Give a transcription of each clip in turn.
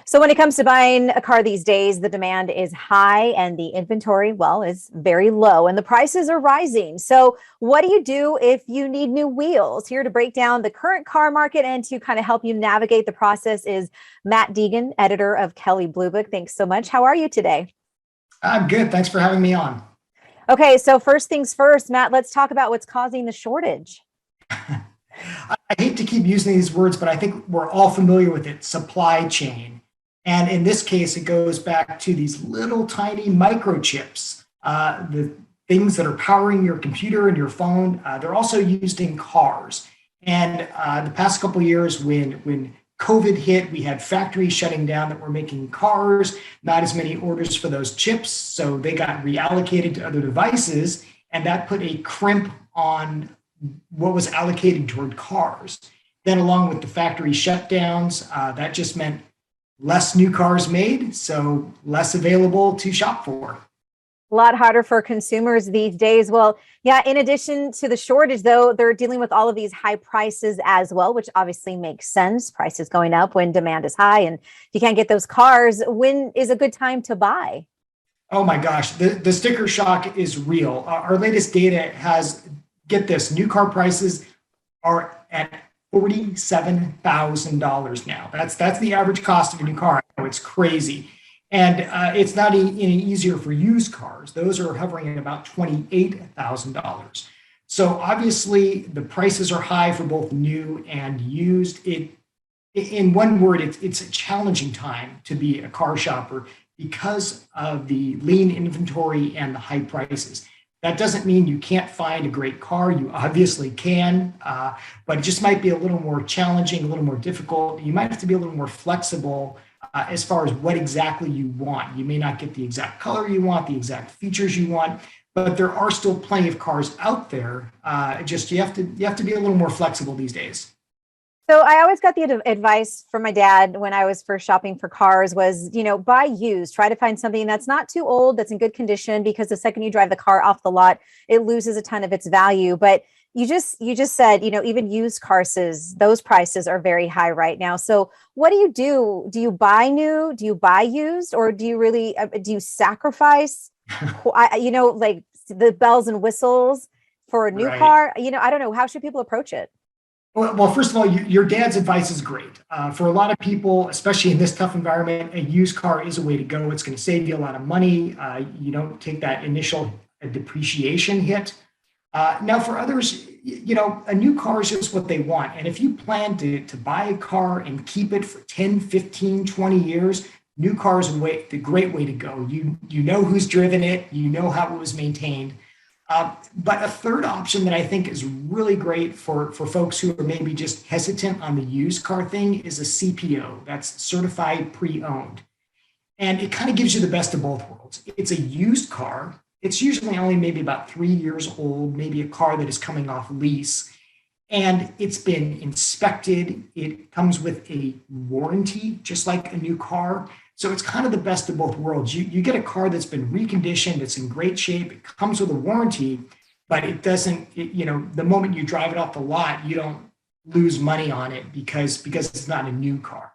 So when it comes to buying a car these days, the demand is high and the inventory, well, is very low and the prices are rising. So what do you do if you need new wheels? Here to break down the current car market and to kind of help you navigate the process is Matt Degan, editor of Kelley Blue Book. Thanks so much. How are you today? I'm good. Thanks for having me on. Okay, so first things first, Matt, let's talk about what's causing the shortage. I hate to keep using these words, but I think we're all familiar with it, supply chain. And in this case, it goes back to these little tiny microchips, the things that are powering your computer and your phone. They're also used in cars. And the past couple of years, when COVID hit, we had factories shutting down that were making cars, not as many orders for those chips. So they got reallocated to other devices. And that put a crimp on what was allocated toward cars. Then, along with the factory shutdowns, that just meant less new cars made, so less available to shop for. A lot harder for consumers these days. Well, yeah, in addition to the shortage, though, they're dealing with all of these high prices as well, which obviously makes sense. Prices going up when demand is high, and if you can't get those cars, when is a good time to buy? Oh my gosh, the sticker shock is real. Our latest data has, get this, new car prices are at $47,000 now. That's the average cost of a new car. I know it's crazy. And it's not any easier for used cars. Those are hovering at about $28,000. So obviously the prices are high for both new and used. In one word, it's a challenging time to be a car shopper because of the lean inventory and the high prices. That doesn't mean you can't find a great car. You obviously can, but it just might be a little more challenging, a little more difficult. You might have to be a little more flexible as far as what exactly you want. You may not get the exact color you want, the exact features you want, but there are still plenty of cars out there. Just you have to be a little more flexible these days. So I always got the advice from my dad when I was first shopping for cars was, buy used, try to find something that's not too old, that's in good condition, because the second you drive the car off the lot, it loses a ton of its value. But you just said, even used cars, those prices are very high right now. So what do you do? Do you buy new? Do you buy used? Or do you really, do you sacrifice, like the bells and whistles for a new Right. car? I don't know. How should people approach it? Well, first of all, your dad's advice is great. For a lot of people, especially in this tough environment, a used car is a way to go. It's going to save you a lot of money. You don't take that initial depreciation hit. Now, for others, a new car is just what they want. And if you plan to buy a car and keep it for 10, 15, 20 years, new cars are the great way to go. You know who's driven it, you know how it was maintained. But a third option that I think is really great for folks who are maybe just hesitant on the used car thing is a CPO, that's certified pre-owned. And it kind of gives you the best of both worlds. It's a used car. It's usually only maybe about 3 years old, maybe a car that is coming off lease. And it's been inspected. It comes with a warranty, just like a new car. So it's kind of the best of both worlds. You get a car that's been reconditioned, it's in great shape, it comes with a warranty, but it doesn't, the moment you drive it off the lot, you don't lose money on it because it's not a new car.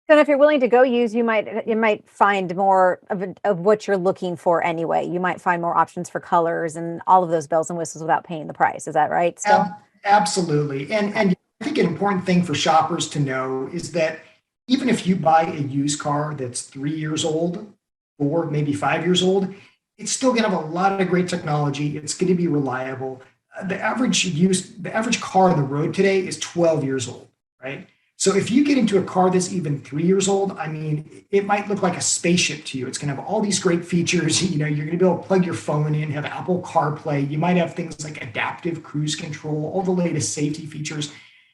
So if you're willing to go used, you might find more of what you're looking for anyway. You might find more options for colors and all of those bells and whistles without paying the price. Is that right? Still? Absolutely. And I think an important thing for shoppers to know is that even if you buy a used car that's 3 years old or maybe 5 years old, it's still going to have a lot of great technology. It's going to be reliable. The average car on the road today is 12 years old, right? So if you get into a car that's even 3 years old, I mean, it might look like a spaceship to you. It's going to have all these great features. You're going to be able to plug your phone in, have Apple CarPlay. You might have things like adaptive cruise control, all the latest safety features.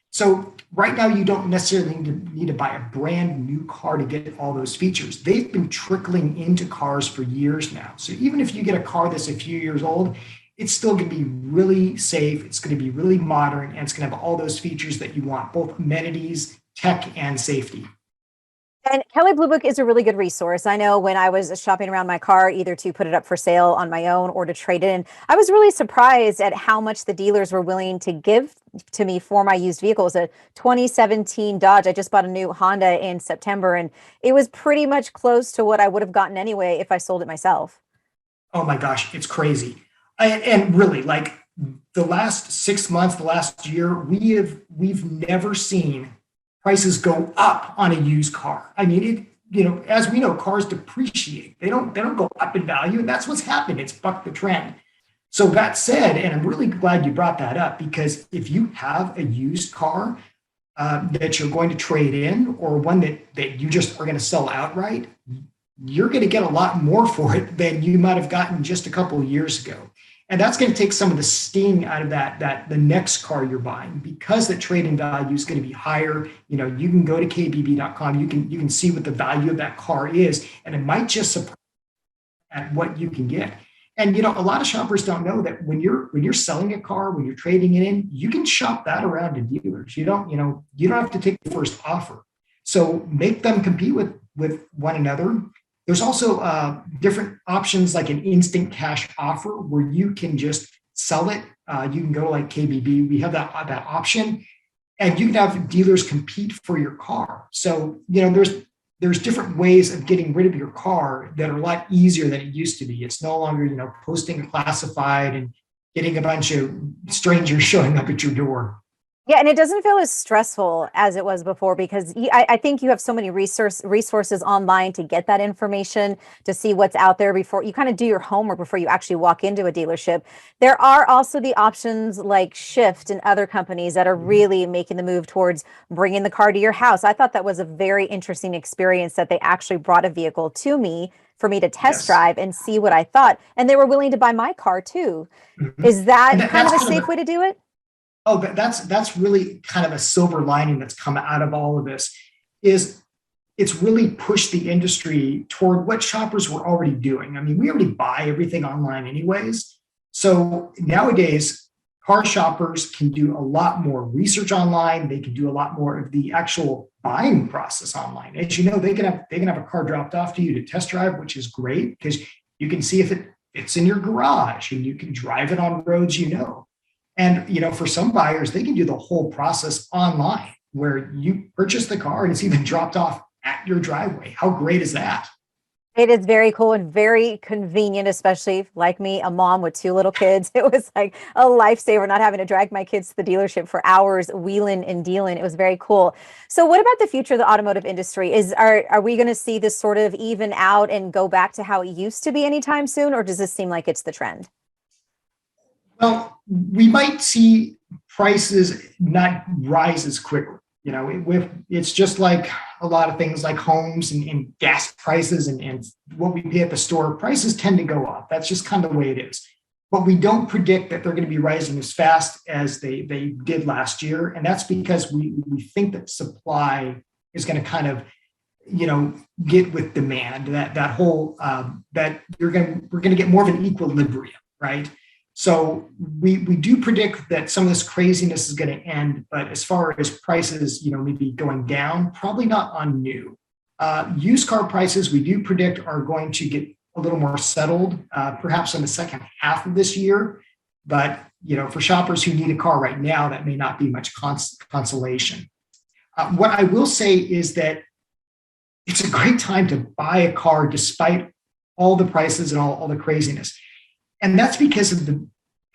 So right now, you don't necessarily need to buy a brand new car to get all those features. They've been trickling into cars for years now. So even if you get a car that's a few years old, it's still going to be really safe. It's going to be really modern, and it's going to have all those features that you want, both amenities, tech, and safety. And Kelley Blue Book is a really good resource. I know when I was shopping around my car, either to put it up for sale on my own or to trade it in, I was really surprised at how much the dealers were willing to give to me for my used vehicles. A 2017 Dodge. I just bought a new Honda in September, and it was pretty much close to what I would have gotten anyway if I sold it myself. Oh my gosh, it's crazy. And really, like the last 6 months, the last year, we've never seen prices go up on a used car. I mean, as we know, cars depreciate. They don't go up in value, and that's what's happened. It's bucked the trend. So that said, and I'm really glad you brought that up, because if you have a used car that you're going to trade in, or one that you just are going to sell outright, you're going to get a lot more for it than you might have gotten just a couple of years ago. And that's going to take some of the sting out of that the next car you're buying, because the trade-in value is going to be higher. You can go to kbb.com. You can see what the value of that car is, and it might just surprise at what you can get. And a lot of shoppers don't know that when you're selling a car, when you're trading it in, you can shop that around to dealers. You don't have to take the first offer. So make them compete with one another. There's also different options like an instant cash offer where you can just sell it. You can go to like KBB. We have that option, and you can have dealers compete for your car. So there's different ways of getting rid of your car that are a lot easier than it used to be. It's no longer posting a classified and getting a bunch of strangers showing up at your door. Yeah, and it doesn't feel as stressful as it was before, because I think you have so many resources online to get that information, to see what's out there before you kind of do your homework before you actually walk into a dealership. There are also the options like Shift and other companies that are really making the move towards bringing the car to your house. I thought that was a very interesting experience, that they actually brought a vehicle to me for me to test Yes. drive and see what I thought. And they were willing to buy my car too. Mhm. Is And that kind that's of a kind of safe way to do it? Oh, that's really kind of a silver lining that's come out of all of this, is it's really pushed the industry toward what shoppers were already doing. I mean, we already buy everything online anyways. So nowadays, car shoppers can do a lot more research online. They can do a lot more of the actual buying process online. As you know, they can have a car dropped off to you to test drive, which is great because you can see if it fits in your garage and you can drive it on roads And for some buyers, they can do the whole process online, where you purchase the car and it's even dropped off at your driveway. How great is that? It is very cool and very convenient, especially like me, a mom with two little kids. It was like a lifesaver not having to drag my kids to the dealership for hours, wheeling and dealing. It was very cool. So what about the future of the automotive industry? Are we going to see this sort of even out and go back to how it used to be anytime soon, or does this seem like it's the trend? Well, we might see prices not rise as quickly. It's just like a lot of things like homes and gas prices and what we pay at the store. Prices tend to go up. That's just kind of the way it is. But we don't predict that they're going to be rising as fast as they did last year. And that's because we think that supply is going to kind of get with demand. That whole that we're going to get more of an equilibrium, right? So we do predict that some of this craziness is going to end, but as far as prices, maybe going down, probably not on new. Used car prices, we do predict are going to get a little more settled, perhaps in the second half of this year. But for shoppers who need a car right now, that may not be much consolation. What I will say is that it's a great time to buy a car despite all the prices and all the craziness. And that's because of the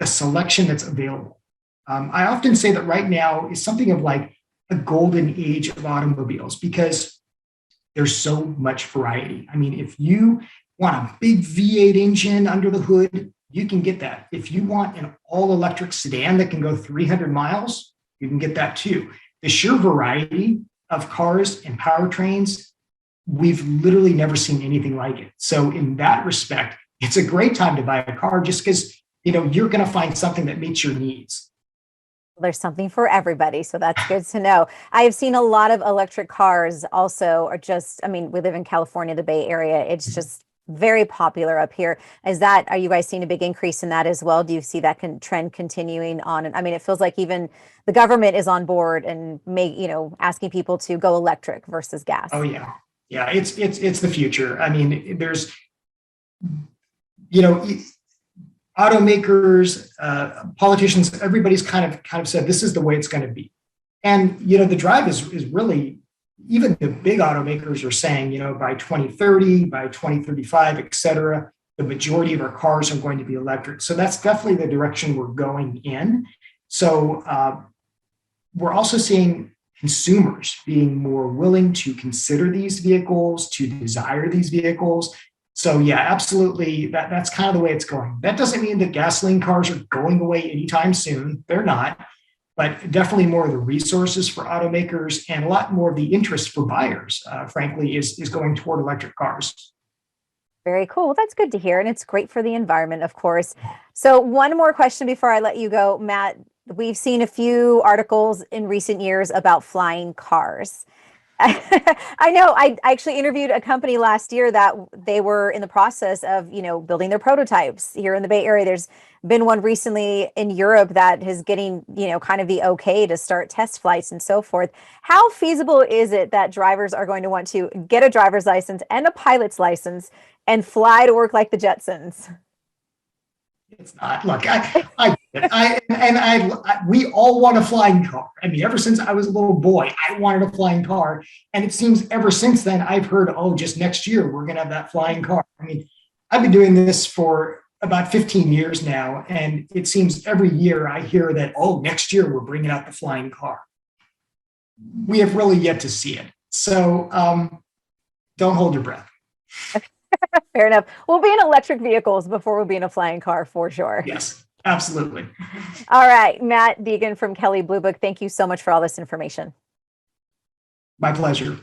selection that's available. I often say that right now is something of like a golden age of automobiles because there's so much variety. I mean, if you want a big V8 engine under the hood, you can get that. If you want an all-electric sedan that can go 300 miles, you can get that too. The sheer variety of cars and powertrains, we've literally never seen anything like it. So in that respect, it's a great time to buy a car just because you're going to find something that meets your needs. There's something for everybody, so that's good to know. I have seen a lot of electric cars also are just, I mean, we live in California, the Bay Area. It's just very popular up here. Are you guys seeing a big increase in that as well? Do you see that trend continuing on? And I mean, it feels like even the government is on board and asking people to go electric versus gas. Oh yeah. Yeah, it's the future. I mean, there's, you know, automakers, politicians, everybody's kind of said this is the way it's going to be. And, you know, the drive is really, even the big automakers are saying, you know, by 2030, by 2035, et cetera, the majority of our cars are going to be electric. So that's definitely the direction we're going in. So we're also seeing consumers being more willing to consider these vehicles, to desire these vehicles. So yeah, absolutely, that's kind of the way it's going. That doesn't mean that gasoline cars are going away anytime soon. They're not, but definitely more of the resources for automakers and a lot more of the interest for buyers, frankly, is going toward electric cars. Very cool. Well, that's good to hear. And it's great for the environment, of course. So, one more question before I let you go, Matt. We've seen a few articles in recent years about flying cars. I know I actually interviewed a company last year that they were in the process of, building their prototypes here in the Bay Area. There's been one recently in Europe that is getting, kind of the okay to start test flights and so forth. How feasible is it that drivers are going to want to get a driver's license and a pilot's license and fly to work like the Jetsons? It's not. Look, we all want a flying car. I mean, ever since I was a little boy, I wanted a flying car, and it seems ever since then I've heard, oh, just next year we're going to have that flying car. I mean, I've been doing this for about 15 years now, and it seems every year I hear that, oh, next year we're bringing out the flying car. We have really yet to see it. So don't hold your breath. Fair enough. We'll be in electric vehicles before we'll be in a flying car for sure. Yes, absolutely. All right, Matt Degan from Kelley Blue Book, thank you so much for all this information. My pleasure.